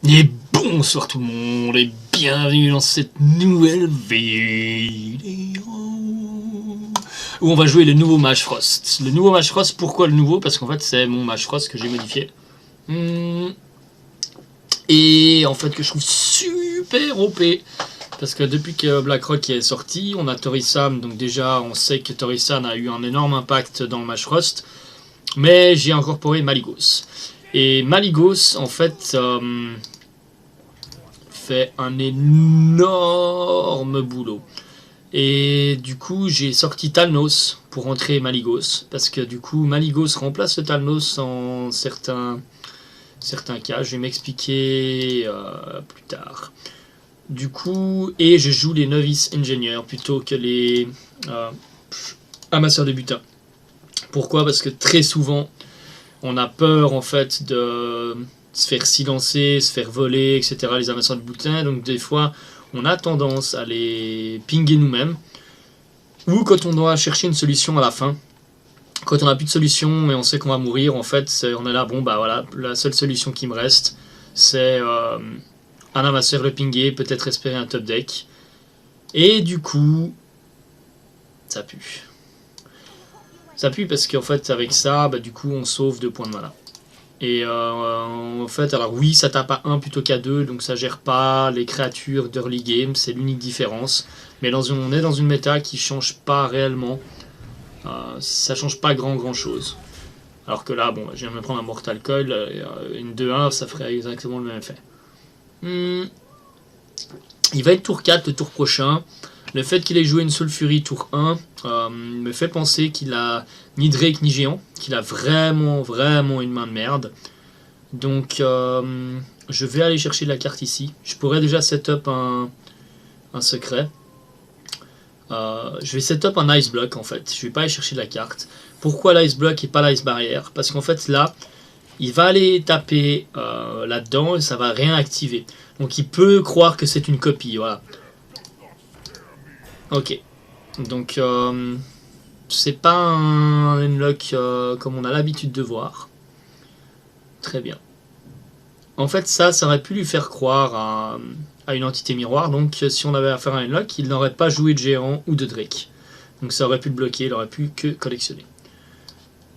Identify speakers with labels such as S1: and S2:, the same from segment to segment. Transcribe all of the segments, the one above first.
S1: Et bonsoir tout le monde et bienvenue dans cette nouvelle vidéo où on va jouer le nouveau Mage Frost. Le nouveau Mage Frost, pourquoi le nouveau? Parce qu'en fait c'est mon Mage Frost que j'ai modifié. Et en fait que je trouve super OP. Parce que depuis que Blackrock est sorti, on a Torisan, donc déjà on sait que Torisan a eu un énorme impact dans le Mage Frost. Mais j'ai incorporé Malygos. Et Malygos en fait... fait un énorme boulot. Et du coup, j'ai sorti Talnos pour entrer Malygos. Parce que du coup, Malygos remplace le Talnos en certains cas. Je vais m'expliquer plus tard. Du coup, et je joue les novices ingénieurs plutôt que les amasseurs de butin. Pourquoi? Parce que très souvent, on a peur en fait de se faire silencer, se faire voler, etc. les amasseurs de butin. Donc des fois, on a tendance à les pinguer nous-mêmes. Ou quand on doit chercher une solution à la fin. Quand on n'a plus de solution et on sait qu'on va mourir, en fait, on est là, bon bah voilà, la seule solution qui me reste, c'est un amasseur le pinguer, peut-être espérer un top deck. Et du coup, ça pue. Ça pue parce qu'en fait, avec ça, bah, du coup, on sauve 2 points de mana. Et en fait, alors oui, ça tape à 1 plutôt qu'à 2, donc ça gère pas les créatures d'early game, c'est l'unique différence. Mais on est dans une méta qui change pas réellement, ça change pas grand chose. Alors que là, bon, je viens de me prendre un Mortal Coil, une 2-1, ça ferait exactement le même effet. Il va être tour 4 le tour prochain. Le fait qu'il ait joué une Soul Fury tour 1 me fait penser qu'il a ni Drake ni Géant, qu'il a vraiment une main de merde. Donc je vais aller chercher la carte ici. Je pourrais déjà setup un secret. Je vais setup un Ice Block en fait. Je vais pas aller chercher la carte. Pourquoi l'Ice Block et pas l'Ice Barrière? Parce qu'en fait là, il va aller taper là-dedans et ça va rien activer. Donc il peut croire que c'est une copie, voilà. Ok. Donc c'est pas un unlock comme on a l'habitude de voir. Très bien. En fait ça aurait pu lui faire croire à une entité miroir. Donc si on avait affaire à un unlock, il n'aurait pas joué de géant ou de Drake. Donc ça aurait pu le bloquer, il aurait pu que collectionner.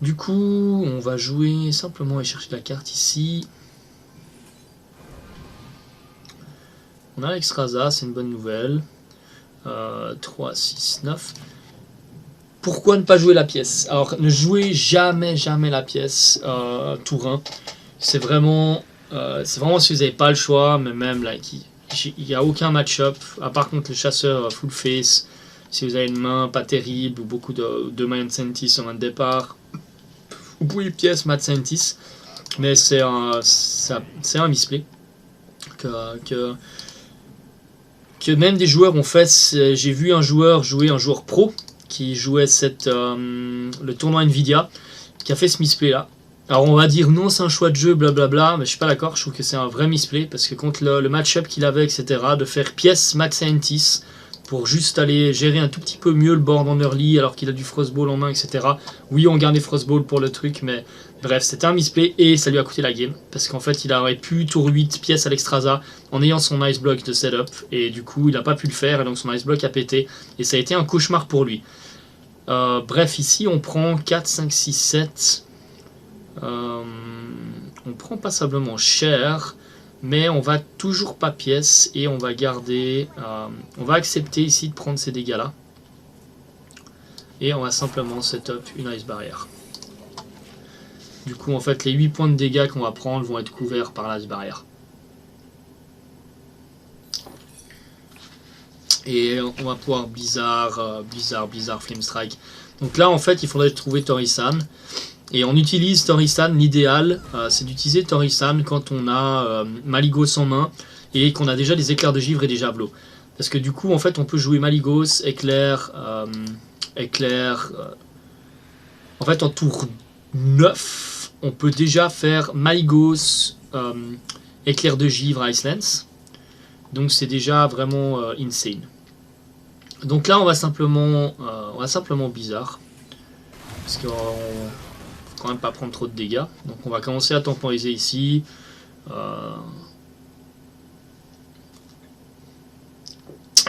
S1: Du coup, on va jouer simplement et chercher la carte ici. On a l'Exstrasza, c'est une bonne nouvelle. 3, 6, 9. Pourquoi ne pas jouer la pièce? Alors, ne jouez jamais la pièce tour 1. C'est vraiment si vous n'avez pas le choix, mais même là, il n'y a aucun match-up, à part contre le chasseur full face. Si vous avez une main pas terrible ou beaucoup de Mad Scientist en main de départ, vous pouvez pièce Mad Scientist, mais c'est un misplay que même des joueurs ont fait. J'ai vu un joueur jouer, un joueur pro qui jouait le tournoi Nvidia, qui a fait ce misplay là. Alors on va dire non, c'est un choix de jeu, blablabla, mais je suis pas d'accord. Je trouve que c'est un vrai misplay parce que contre le match-up qu'il avait, etc., de faire pièce Mad Scientist pour juste aller gérer un tout petit peu mieux le board en early alors qu'il a du Frostball en main, etc. Oui, on gardait Frostball pour le truc, mais bref, c'était un misplay et ça lui a coûté la game. Parce qu'en fait, il aurait pu tour 8 pièces à l'Exstrasza en ayant son Ice Block de setup. Et du coup, il n'a pas pu le faire et donc son Ice Block a pété. Et ça a été un cauchemar pour lui. Bref, ici, on prend 4, 5, 6, 7. On prend passablement cher. Mais on va toujours pas pièce et on va garder. On va accepter ici de prendre ces dégâts là. Et on va simplement setup une Ice Barrière. Du coup, en fait, les 8 points de dégâts qu'on va prendre vont être couverts par l'Ice Barrière. Et on va pouvoir Blizzard, Flame Strike. Donc là, en fait, il faudrait trouver Torisan. Et on utilise Torisan, l'idéal, c'est d'utiliser Torisan quand on a Malygos en main et qu'on a déjà des éclairs de givre et des javelots. Parce que du coup, en fait, on peut jouer Malygos, éclair, en fait, en tour 9, on peut déjà faire Malygos, éclair de givre, Icelands. Donc c'est déjà vraiment insane. Donc là, on va simplement bizarre. Parce qu'on faut quand même pas prendre trop de dégâts. Donc on va commencer à temporiser ici.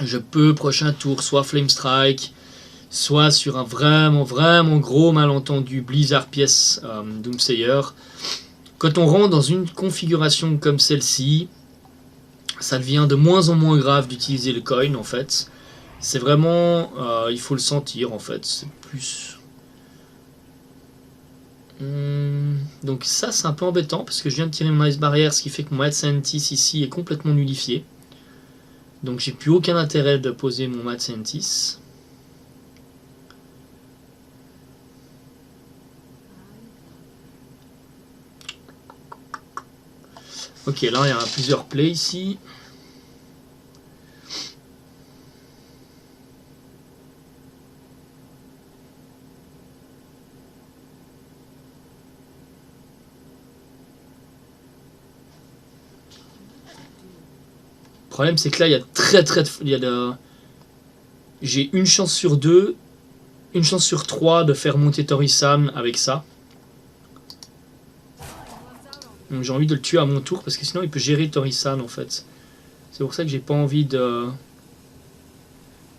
S1: je peux prochain tour soit Flame Strike, soit sur un vraiment gros malentendu Blizzard pièce Doomsayer. Quand on rentre dans une configuration comme celle-ci, ça devient de moins en moins grave d'utiliser le coin en fait. C'est vraiment, il faut le sentir en fait, c'est plus... donc ça c'est un peu embêtant parce que je viens de tirer mon Ice Barrier, ce qui fait que mon Mad Scientist ici est complètement nullifié. Donc j'ai plus aucun intérêt de poser mon Mad Scientist. Ok, là il y a plusieurs plays ici. Le problème c'est que là il y a j'ai une chance sur 2, une chance sur 3 de faire monter Tori-san avec ça. Donc j'ai envie de le tuer à mon tour parce que sinon il peut gérer Tori-san en fait. C'est pour ça que j'ai pas envie de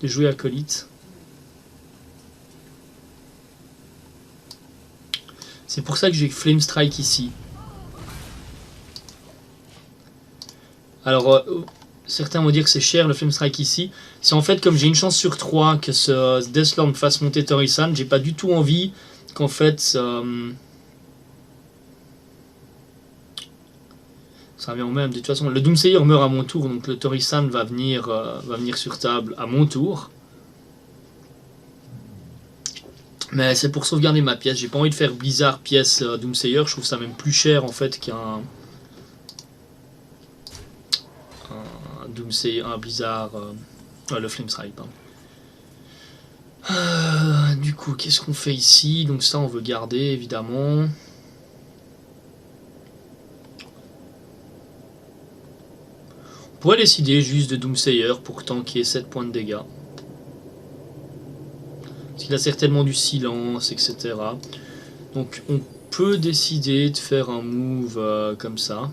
S1: jouer acolyte. C'est pour ça que j'ai Flame Strike ici. Alors certains vont dire que c'est cher le Flame Strike ici. C'est en fait comme j'ai une chance sur 3 que ce Deathlord fasse monter Tori-san, j'ai pas du tout envie qu'en fait ça revient au même. De toute façon, le Doomsayer meurt à mon tour, donc le Tori-san va venir sur table à mon tour. Mais c'est pour sauvegarder ma pièce. J'ai pas envie de faire Blizzard pièce Doomsayer. Je trouve ça même plus cher en fait qu'un Doomsayer, un Blizzard, le Flame Strike. Du coup, qu'est-ce qu'on fait ici? Donc ça, on veut garder évidemment. On pourrait décider juste de Doomsayer pour tanker 7 points de dégâts. Parce qu'il a certainement du silence, etc. Donc on peut décider de faire un move comme ça.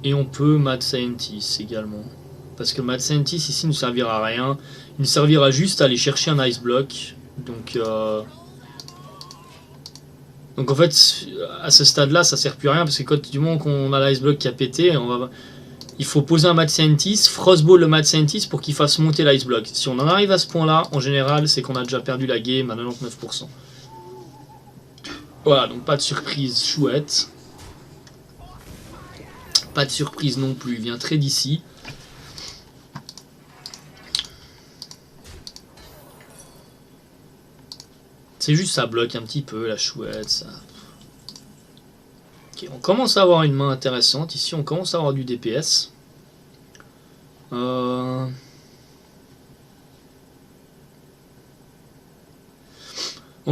S1: Et on peut Mad Scientist également. Parce que Mad Scientist ici ne servira à rien. Il servira juste à aller chercher un Ice Block. Donc en fait, à ce stade-là, ça sert plus à rien. Parce que quand du moment qu'on a l'Ice Block qui a pété, il faut poser un Mad Scientist, Frostball le Mad Scientist pour qu'il fasse monter l'Ice Block. Si on en arrive à ce point-là, en général, c'est qu'on a déjà perdu la game à 99%. Voilà, donc pas de surprise chouette. Pas de surprise non plus, il vient très d'ici. C'est juste ça bloque un petit peu la chouette. Ça. Ok, on commence à avoir une main intéressante. Ici, on commence à avoir du DPS. Donc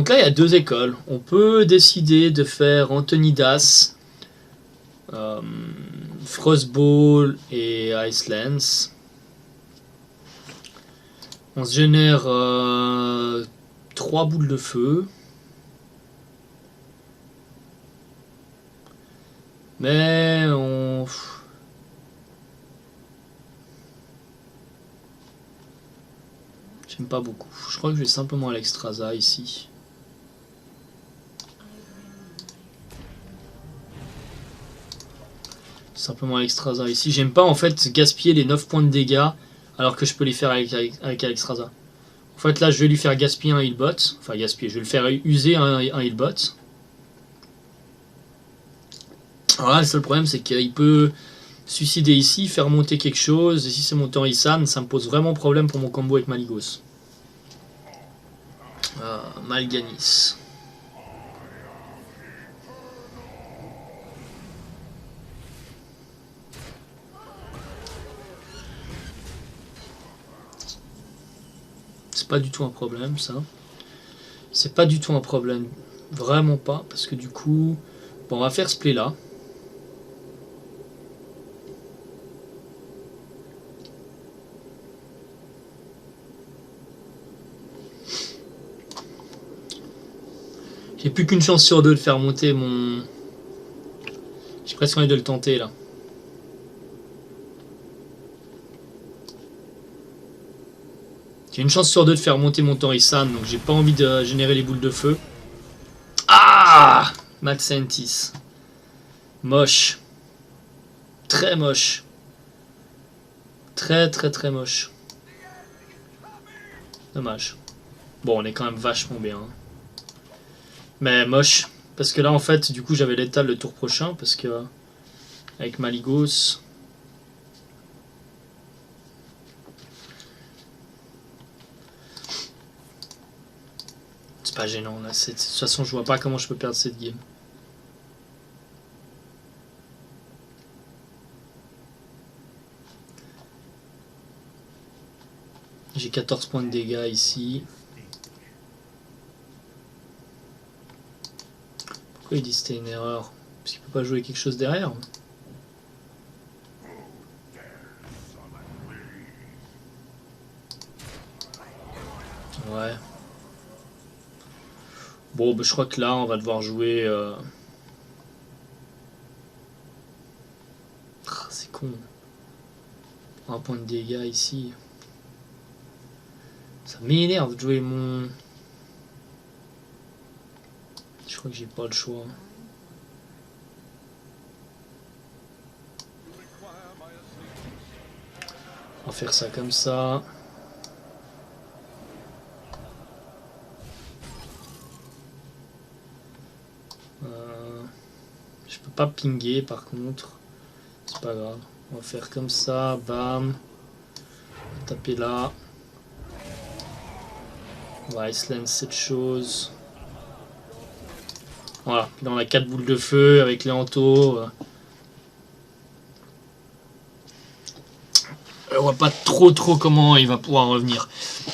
S1: là, il y a deux écoles. On peut décider de faire Anthony Das, Frostball et Ice Lance. On se génère 3 boules de feu. Mais on... J'aime pas beaucoup. Je crois que je vais simplement à l'Extrasa ici. Simplement à l'Extrasa ici. J'aime pas en fait gaspiller les 9 points de dégâts alors que je peux les faire avec Alexstrasza. En fait là je vais lui faire gaspiller un healbot. Enfin gaspiller, je vais le faire user un healbot. Alors là le seul problème c'est qu'il peut suicider ici, faire monter quelque chose. Et si c'est mon Tori-san, ça me pose vraiment problème pour mon combo avec Malygos. Mal'Ganis. C'est pas du tout un problème ça. C'est pas du tout un problème. Vraiment pas. Parce que du coup... Bon, on va faire ce play là. J'ai plus qu'une chance sur deux de faire monter mon J'ai presque envie de le tenter là. J'ai une chance sur deux de faire monter mon Torisan, donc j'ai pas envie de générer les boules de feu. Ah, Mad Scientist. Moche. Très moche. Très moche. Dommage. Bon, on est quand même vachement bien. Mais moche. Parce que là, en fait, du coup, j'avais l'étal le tour prochain. Parce que, avec Malygos. C'est pas gênant, là. De toute façon, je vois pas comment je peux perdre cette game. J'ai 14 points de dégâts ici. Pourquoi il dit que c'était une erreur? Parce qu'il peut pas jouer quelque chose derrière. Ouais. Bon, bah, je crois que là, on va devoir jouer... c'est con. Un point de dégâts ici. Ça m'énerve de jouer mon... Je crois que j'ai pas le choix. On va faire ça comme ça. Je peux pas pinguer par contre. C'est pas grave. On va faire comme ça. Bam. On va taper là. On va Iceland cette chose. Voilà. Là on a 4 boules de feu avec les hanteaux. On voit pas trop comment il va pouvoir revenir.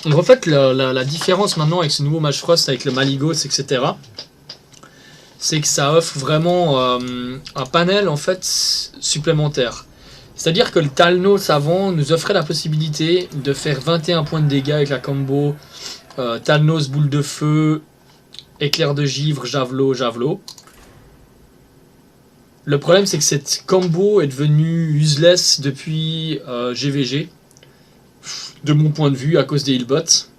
S1: Donc en fait la différence maintenant avec ce nouveau Mage Frost avec le Malygos etc. C'est que ça offre vraiment un panel en fait supplémentaire. C'est-à-dire que le Talnos avant nous offrait la possibilité de faire 21 points de dégâts avec la combo Talnos, boule de feu, éclair de givre, javelot, javelot. Le problème c'est que cette combo est devenue useless depuis GVG, de mon point de vue à cause des healbots.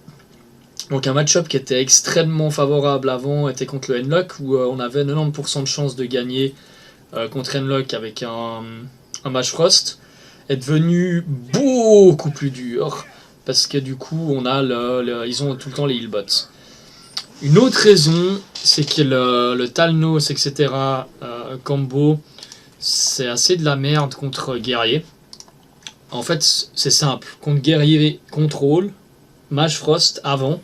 S1: Donc un match-up qui était extrêmement favorable avant était contre le Henlock où on avait 90% de chance de gagner contre Henlock avec un Mage Frost, est devenu beaucoup plus dur parce que du coup on a ils ont tout le temps les healbots. Une autre raison c'est que le Talnos etc combo c'est assez de la merde contre guerrier. En fait c'est simple, contre guerrier contrôle, Mage Frost avant.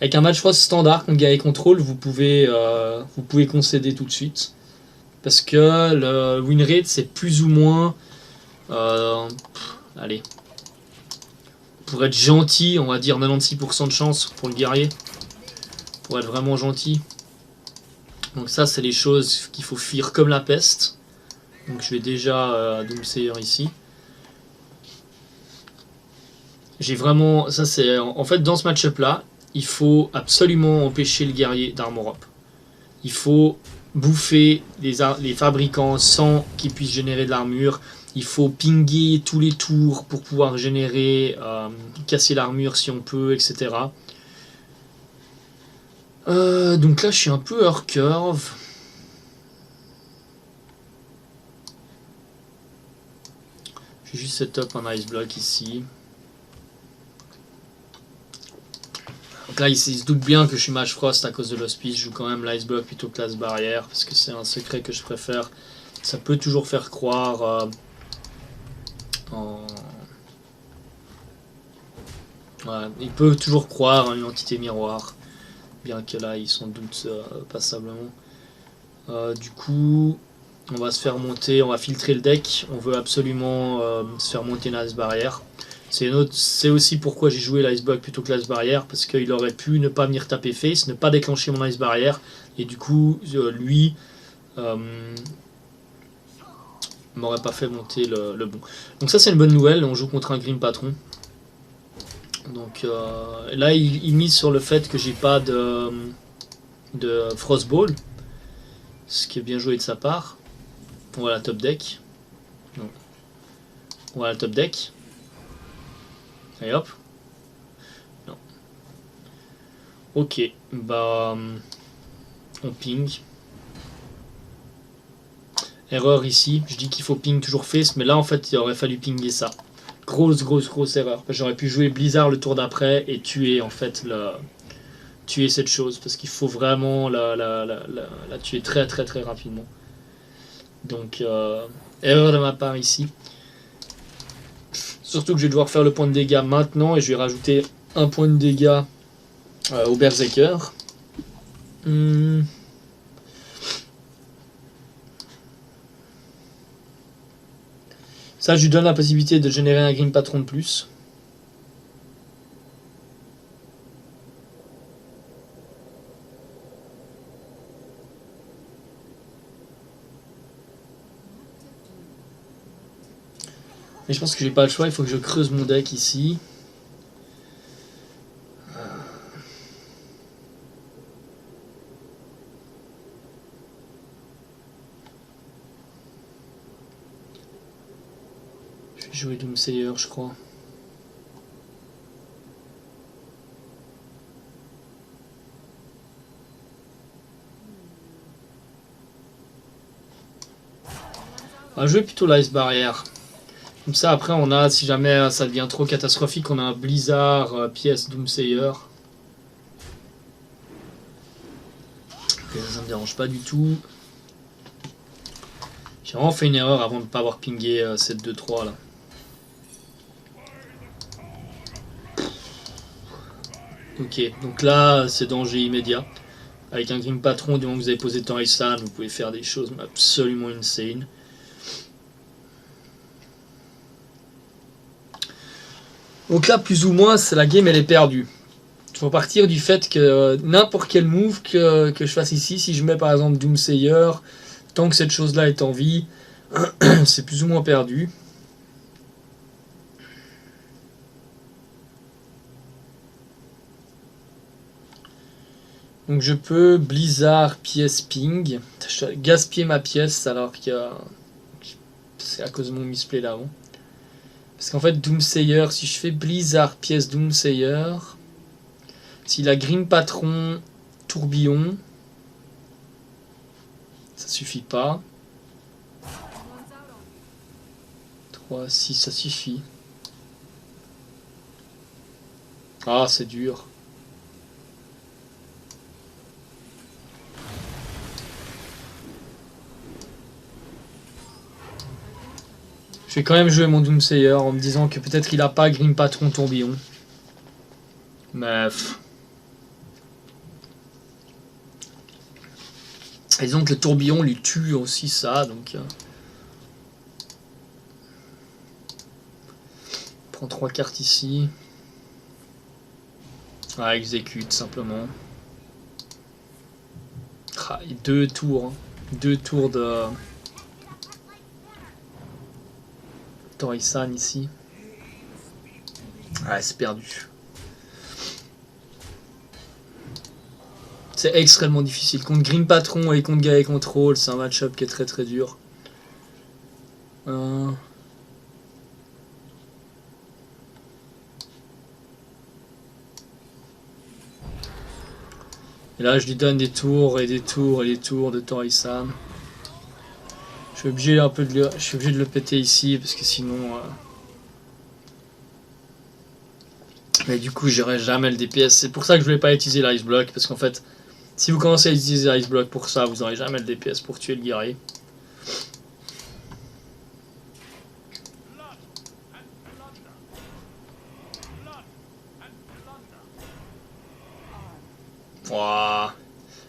S1: Avec un Mage Frost standard contre guerrier contrôle, vous pouvez concéder tout de suite. Parce que le win rate, c'est plus ou moins... allez. Pour être gentil, on va dire 96% de chance pour le guerrier. Pour être vraiment gentil. Donc ça, c'est les choses qu'il faut fuir comme la peste. Donc je vais déjà Doomsayer ici. J'ai vraiment... Ça, c'est... En fait, dans ce match-up là, il faut absolument empêcher le guerrier d'armor up. Il faut bouffer les fabricants sans qu'ils puissent générer de l'armure. Il faut pinguer tous les tours pour pouvoir générer, casser l'armure si on peut, etc. Donc là je suis un peu hors curve. Je vais juste set up un ice block ici. Donc là, il se doute bien que je suis Mage Frost à cause de l'hospice. Je joue quand même l'Ice Block plutôt que l'Ice Barrière parce que c'est un secret que je préfère. Ça peut toujours faire croire ouais, il peut toujours croire à une entité miroir. Bien que là, ils s'en doutent passablement. Du coup, on va se faire monter, on va filtrer le deck. On veut absolument se faire monter une Ice Barrière. C'est aussi pourquoi j'ai joué l'Ice Block plutôt que l'Ice Barrière, parce qu'il aurait pu ne pas venir taper face, ne pas déclencher mon Ice Barrière, et du coup, lui m'aurait pas fait monter le bon. Donc ça c'est une bonne nouvelle, on joue contre un Grim Patron. Donc là il mise sur le fait que j'ai pas de Frostball, ce qui est bien joué de sa part. Voilà top deck. Non. Voilà top deck. Et hop. Non. Ok, bah on ping. Erreur ici, je dis qu'il faut ping toujours face, mais là en fait il aurait fallu pinguer ça. Grosse erreur. J'aurais pu jouer Blizzard le tour d'après et tuer en fait tuer cette chose, parce qu'il faut vraiment la tuer très rapidement. Donc erreur de ma part ici. Surtout que je vais devoir faire le point de dégâts maintenant et je vais rajouter un point de dégâts au Berserker. Ça, je lui donne la possibilité de générer un Grim Patron de plus. Mais je pense que j'ai pas le choix, il faut que je creuse mon deck ici. Je vais jouer Doomsayer, je crois. On va jouer plutôt l'Ice Barrière. Comme ça, après, on a, si jamais ça devient trop catastrophique, on a un Blizzard pièce Doomsayer. Ça me dérange pas du tout. J'ai vraiment fait une erreur avant de ne pas avoir pingé cette 2-3 là. Ok, donc là, c'est danger immédiat. Avec un Grim Patron, du moment que vous avez posé Torisan, vous pouvez faire des choses absolument insane. Donc là, plus ou moins, la game elle est perdue. Il faut partir du fait que n'importe quel move que je fasse ici, si je mets par exemple Doomsayer, tant que cette chose-là est en vie, c'est plus ou moins perdu. Donc je peux Blizzard pièce ping, gaspiller ma pièce alors que c'est à cause de mon misplay là-haut. Parce qu'en fait Doomsayer, si je fais Blizzard pièce Doomsayer, s'il a Grim Patron tourbillon, ça suffit pas. 3, 6, ça suffit. Ah, c'est dur. Je vais quand même jouer mon Doomsayer en me disant que peut-être qu'il a pas Grim Patron tourbillon. Mais... Et disons que le tourbillon lui tue aussi ça, donc... Prends 3 cartes ici. Ah, exécute simplement. Ah, et 2 tours. Hein. 2 tours de... Torisan ici. Ah, c'est perdu. C'est extrêmement difficile. Contre Grim Patron et contre Gaia Control, c'est un match-up qui est très dur. Et là, je lui donne des tours et des tours et des tours de Torisan. Je suis obligé de le péter ici parce que sinon... Mais du coup, j'aurai jamais le DPS. C'est pour ça que je voulais pas utiliser l'Ice Block, parce qu'en fait, si vous commencez à utiliser l'Ice Block pour ça, vous n'aurez jamais le DPS pour tuer le guerrier. Wow.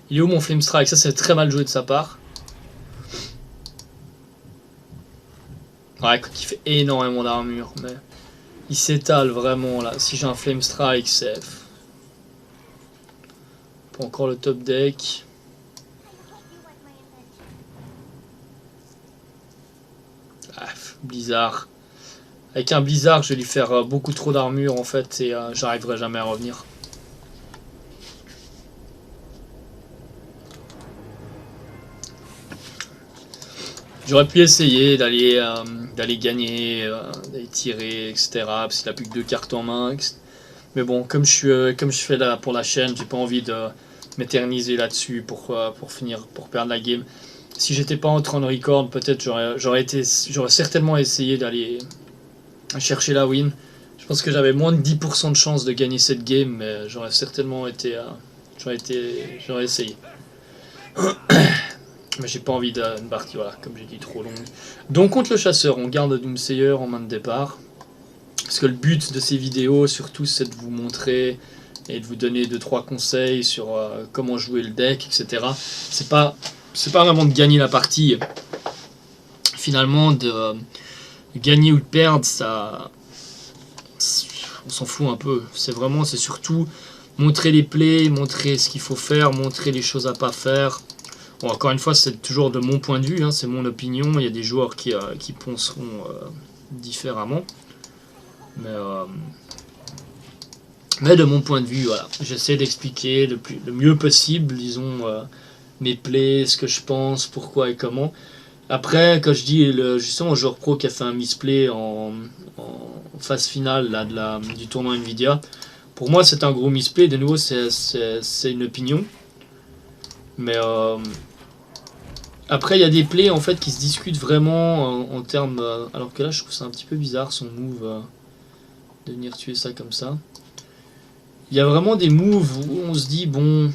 S1: Il est où mon Flame Strike? Ça, c'est très mal joué de sa part. Ouais, écoute, il fait énormément d'armure, mais... Il s'étale vraiment, là. Si j'ai un Flame Strike, c'est... Pas encore le top deck. Ah, Blizzard. Avec un Blizzard, je vais lui faire beaucoup trop d'armure, en fait, et j'arriverai jamais à revenir. J'aurais pu essayer d'aller gagner, d'aller tirer, etc. Parce qu'il a plus que 2 cartes en main. Mais bon, comme je fais là pour la chaîne, j'ai pas envie de m'éterniser là-dessus pour perdre la game. Si j'étais pas en train de record, peut-être j'aurais certainement essayé d'aller chercher la win. Je pense que j'avais moins de 10% de chance de gagner cette game, mais j'aurais certainement j'aurais essayé. Mais j'ai pas envie d'une partie, voilà, comme j'ai dit, trop longue. Donc contre le chasseur, on garde Doomsayer en main de départ. Parce que le but de ces vidéos, surtout, c'est de vous montrer et de vous donner 2-3 conseils sur comment jouer le deck, etc. C'est pas vraiment de gagner la partie. Finalement, de gagner ou de perdre, ça, on s'en fout un peu. C'est surtout montrer les plays, montrer ce qu'il faut faire, montrer les choses à pas faire. Bon, encore une fois, c'est toujours de mon point de vue, hein, c'est mon opinion. Il y a des joueurs qui penseront différemment. Mais de mon point de vue, voilà, j'essaie d'expliquer le mieux possible, disons, mes plays, ce que je pense, pourquoi et comment. Après, quand je dis justement un joueur pro qui a fait un misplay en phase finale là, du tournoi Nvidia, pour moi c'est un gros misplay. De nouveau, c'est une opinion. Mais après, il y a des plays en fait qui se discutent vraiment en termes. Alors que là, je trouve ça un petit peu bizarre son move de venir tuer ça comme ça. Il y a vraiment des moves où on se dit, bon,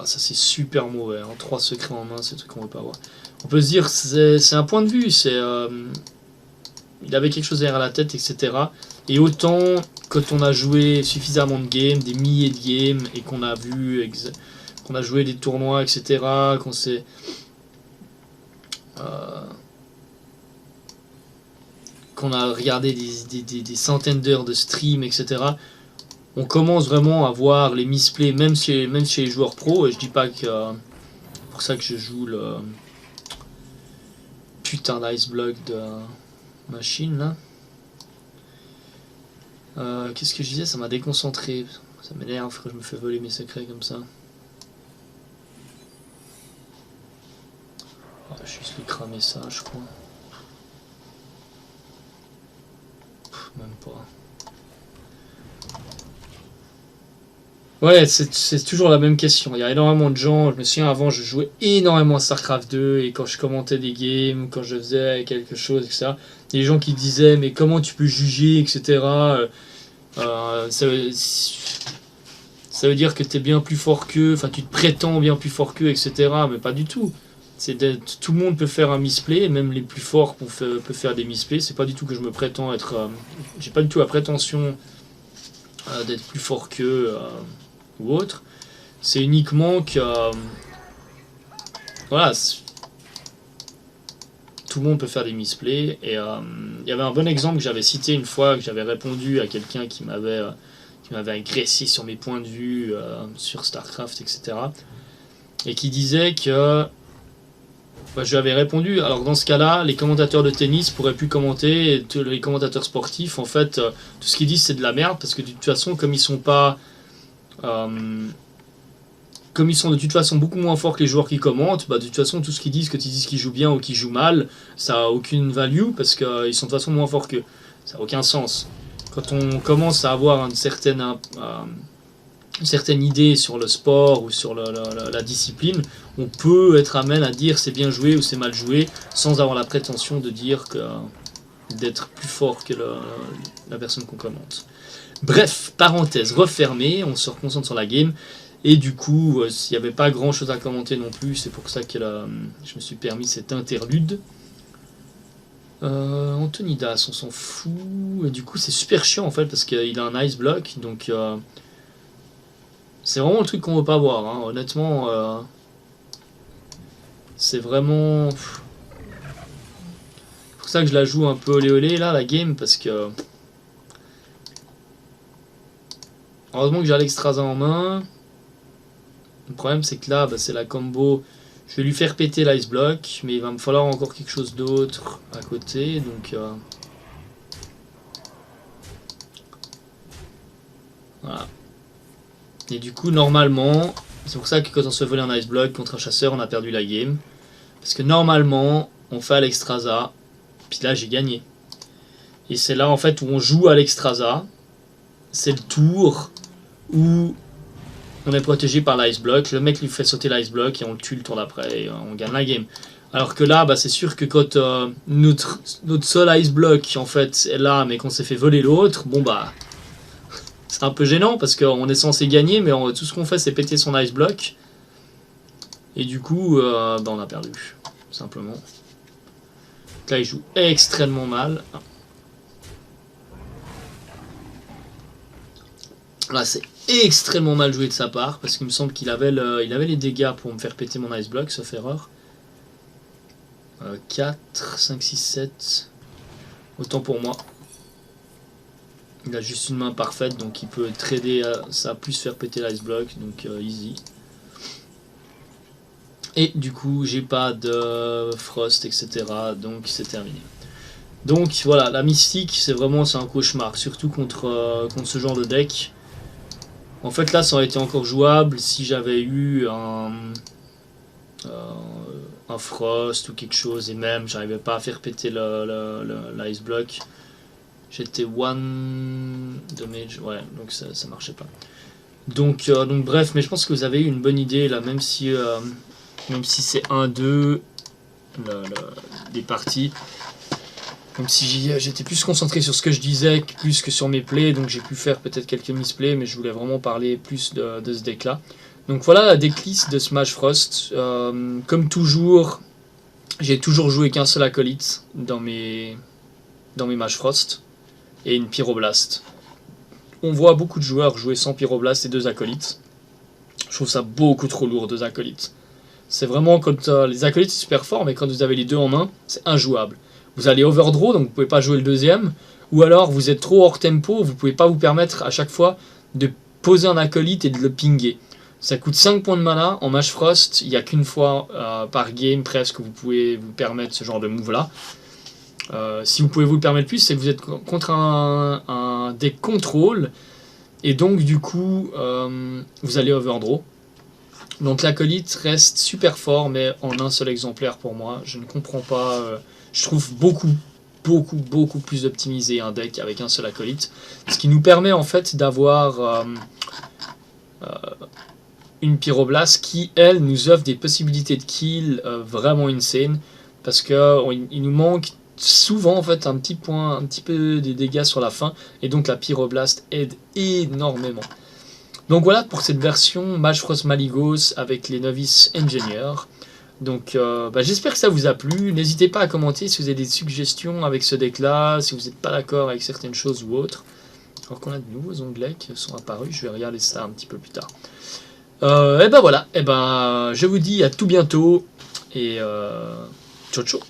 S1: ça c'est super mauvais, hein, 3 secrets en main, c'est un truc qu'on veut pas avoir. On peut se dire, c'est un point de vue, il avait quelque chose derrière la tête, etc. Et autant, quand on a joué suffisamment de games, des milliers de games, et qu'on a joué des tournois, etc., qu'on s'est... qu'on a regardé des centaines d'heures de stream, etc., on commence vraiment à voir les misplays, même chez les joueurs pro. Et je dis pas que c'est pour ça que je joue le putain d'ice block de machine là. Qu'est-ce que je disais? Ça m'a déconcentré. Ça m'énerve quand je me fais voler mes secrets comme ça. Je vais juste lui cramer ça, je crois. Même pas. Ouais, c'est toujours la même question. Il y a énormément de gens. Je me souviens avant, je jouais énormément à StarCraft 2 et quand je commentais des games, quand je faisais quelque chose, etc. Il y a des gens qui disaient, mais comment tu peux juger, etc. Ça veut dire que tu es bien plus fort qu'eux, enfin tu te prétends bien plus fort qu'eux, etc. Mais pas du tout. Tout le monde peut faire un misplay, même les plus forts peuvent faire des misplays. C'est pas du tout que je me prétends être. J'ai pas du tout la prétention d'être plus fort qu'eux. Ou autre, c'est uniquement que voilà, tout le monde peut faire des misplays et il y avait un bon exemple que j'avais cité une fois, que j'avais répondu à quelqu'un qui m'avait agressé sur mes points de vue sur StarCraft, etc., et qui disait que je lui avais répondu, alors dans ce cas-là, les commentateurs de tennis pourraient plus commenter, et les commentateurs sportifs, en fait, tout ce qu'ils disent c'est de la merde, parce que de toute façon, comme ils sont de toute façon beaucoup moins forts que les joueurs qui commentent, de toute façon tout ce qu'ils disent, que ils disent qu'ils jouent bien ou qu'ils jouent mal, ça n'a aucune value parce qu'ils sont de toute façon moins forts qu'eux. Ça n'a aucun sens. Quand on commence à avoir une certaine idée sur le sport ou sur la discipline, on peut être amène à dire c'est bien joué ou c'est mal joué sans avoir la prétention de dire d'être plus fort que la personne qu'on commente. Bref, parenthèse refermée, on se reconcentre sur la game. Et du coup, il n'y avait pas grand chose à commenter non plus, c'est pour ça que je me suis permis cet interlude. Antonidas, on s'en fout. Et du coup, c'est super chiant en fait, parce qu'il a un ice block, donc c'est vraiment le truc qu'on veut pas voir, hein. Honnêtement. C'est vraiment. C'est pour ça que je la joue un peu olé olé là, la game, parce que. Heureusement que j'ai l'Exstrasa en main. Le problème c'est que là, c'est la combo. Je vais lui faire péter l'ice block, mais il va me falloir encore quelque chose d'autre à côté. Donc voilà. Et du coup, normalement, c'est pour ça que quand on se fait voler un ice block contre un chasseur, on a perdu la game. Parce que normalement, on fait Alexstrasza, puis là j'ai gagné. Et c'est là en fait où on joue Alexstrasza. C'est le tour où on est protégé par l'Ice Block. Le mec lui fait sauter l'Ice Block et on le tue le tour d'après et on gagne la game. Alors que là, bah, c'est sûr que quand notre seul Ice Block en fait est là, mais qu'on s'est fait voler l'autre, bon bah c'est un peu gênant parce qu'on est censé gagner, mais tout ce qu'on fait c'est péter son Ice Block. Et du coup, bah, on a perdu, simplement. Donc là, il joue extrêmement mal. Là, c'est extrêmement mal joué de sa part, parce qu'il me semble qu'il avait, les dégâts pour me faire péter mon Ice Block, sauf erreur. 4, 5, 6, 7. Autant pour moi. Il a juste une main parfaite, donc il peut trader ça, plus faire péter l'Ice Block, donc easy. Et du coup, j'ai pas de Frost, etc. Donc c'est terminé. Donc voilà, la Mystique, c'est un cauchemar, surtout contre ce genre de deck. En fait, là, ça aurait été encore jouable si j'avais eu un Frost ou quelque chose, et même, j'arrivais pas à faire péter l'Ice Block. J'étais one damage, ouais, donc ça marchait pas. Donc bref, mais je pense que vous avez eu une bonne idée, là, même si c'est 1-2 des parties. Même si j'étais plus concentré sur ce que je disais plus que sur mes plays, donc j'ai pu faire peut-être quelques misplays, mais je voulais vraiment parler plus de ce deck-là. Donc voilà la decklist de Smash Frost. Comme toujours, j'ai toujours joué qu'un seul acolyte dans mes Smash Frost, et une Pyroblast. On voit beaucoup de joueurs jouer sans Pyroblast et 2 acolytes. Je trouve ça beaucoup trop lourd, 2 acolytes. C'est vraiment quand les acolytes c'est super fort, mais quand vous avez les 2 en main, c'est injouable. Vous allez overdraw, donc vous pouvez pas jouer le deuxième, ou alors vous êtes trop hors tempo, vous pouvez pas vous permettre à chaque fois de poser un acolyte et de le pinguer. Ça coûte 5 points de mana, en Smash Frost, il n'y a qu'une fois par game presque vous pouvez vous permettre ce genre de move là. Si vous pouvez vous le permettre plus, c'est que vous êtes contre un deck contrôle, et donc du coup vous allez overdraw. Donc l'acolyte reste super fort, mais en un seul exemplaire pour moi. Je ne comprends pas. Je trouve beaucoup plus optimisé un deck avec un seul acolyte. Ce qui nous permet en fait d'avoir une Pyroblast qui, elle, nous offre des possibilités de kill vraiment insane. Parce qu'il nous manque souvent en fait un petit peu des dégâts sur la fin. Et donc la Pyroblast aide énormément. Donc voilà pour cette version Smash Frost Malygos avec les Novice Engineer. Donc j'espère que ça vous a plu. N'hésitez pas à commenter si vous avez des suggestions avec ce deck là, si vous n'êtes pas d'accord avec certaines choses ou autres. Alors qu'on a de nouveaux onglets qui sont apparus, je vais regarder ça un petit peu plus tard. Et ben voilà, je vous dis à tout bientôt et ciao ciao.